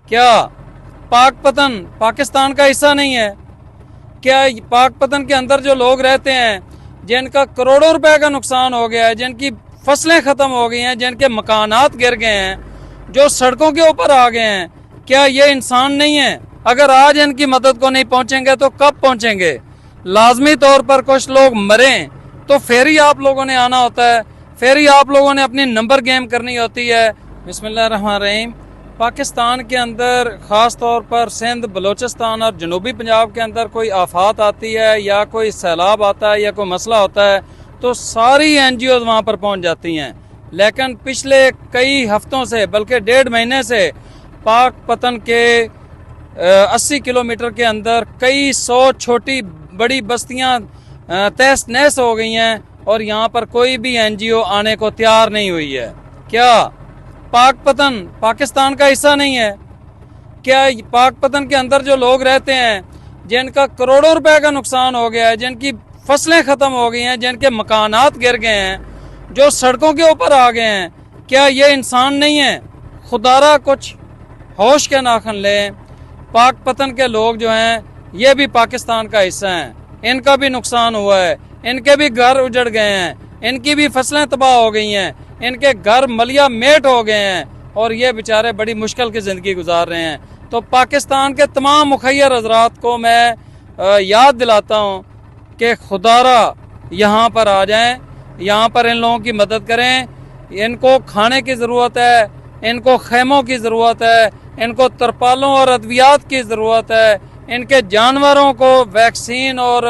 क्या पाक पतन पाकिस्तान का हिस्सा नहीं है? क्या पाक पतन के अंदर जो लोग रहते हैं, जिनका करोड़ों रुपए का नुकसान हो गया है, जिनकी फसलें खत्म हो गई हैं, जिनके मकानात गिर गए हैं, जो सड़कों के ऊपर आ गए हैं, क्या ये इंसान नहीं है? अगर आज इनकी मदद को नहीं पहुंचेंगे तो कब पहुंचेंगे? लाजमी तौर पर कुछ लोग मरें तो फिर ही आप लोगों ने आना होता है, फिर ही आप लोगों ने अपनी नंबर गेम करनी होती है। बिस्मिल्लाहिर्रहमानिर्रहीम। पाकिस्तान के अंदर ख़ास तौर पर सिंध, बलूचिस्तान और जनूबी पंजाब के अंदर कोई आफात आती है या कोई सैलाब आता है या कोई मसला होता है तो सारी NGOs वहाँ पर पहुँच जाती हैं। लेकिन पिछले कई हफ्तों से, बल्कि 1.5 महीने से पाक पतन के 80 किलोमीटर के अंदर कई 100 छोटी बड़ी बस्तियाँ तहस नहस हो गई हैं और यहाँ पर कोई भी NGO आने को तैयार नहीं हुई है। क्या पाक पतन पाकिस्तान का हिस्सा नहीं है? क्या पाक पतन के अंदर जो लोग रहते हैं, जिनका करोड़ों रुपए का नुकसान हो गया है, जिनकी फसलें खत्म हो गई हैं, जिनके मकानात गिर गए हैं, जो सड़कों के ऊपर आ गए हैं, क्या ये इंसान नहीं है? खुदारा कुछ होश के नाखन लें। पाक पतन के लोग जो हैं ये भी पाकिस्तान का हिस्सा हैं, इनका भी नुकसान हुआ है, इनके भी घर उजड़ गए हैं, इनकी भी फसलें तबाह हो गई हैं, इनके घर मलिया मेट हो गए हैं और ये बेचारे बड़ी मुश्किल की ज़िंदगी गुजार रहे हैं। तो पाकिस्तान के तमाम मुखैर हज़रात को मैं याद दिलाता हूँ कि खुदारा यहाँ पर आ जाएं, यहाँ पर इन लोगों की मदद करें। इनको खाने की ज़रूरत है, इनको खेमों की ज़रूरत है, इनको तरपालों और अद्वियात की ज़रूरत है, इनके जानवरों को वैक्सीन और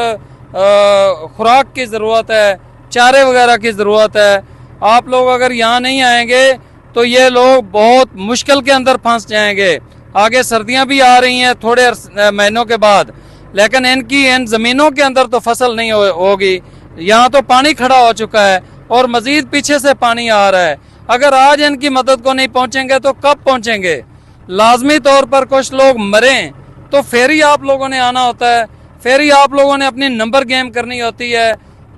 खुराक की ज़रूरत है, चारे वगैरह की ज़रूरत है। आप लोग अगर यहाँ नहीं आएंगे तो ये लोग बहुत मुश्किल के अंदर फंस जाएंगे। आगे सर्दियाँ भी आ रही हैं थोड़े महीनों के बाद, लेकिन इन ज़मीनों के अंदर तो फसल नहीं होगी। यहाँ तो पानी खड़ा हो चुका है और मज़ीद पीछे से पानी आ रहा है। अगर आज इनकी मदद को नहीं पहुँचेंगे तो कब पहुँचेंगे? लाजमी तौर पर कुछ लोग मरें तो फिर ही आप लोगों ने आना होता है, फिर ही आप लोगों ने अपनी नंबर गेम करनी होती है।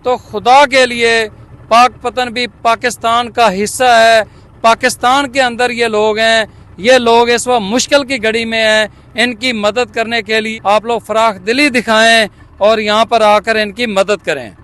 तो खुदा के लिए पाक पतन भी पाकिस्तान का हिस्सा है, पाकिस्तान के अंदर ये लोग हैं, ये लोग इस वक्त मुश्किल की घड़ी में हैं। इनकी मदद करने के लिए आप लोग फराख दिली दिखाएं और यहाँ पर आकर इनकी मदद करें।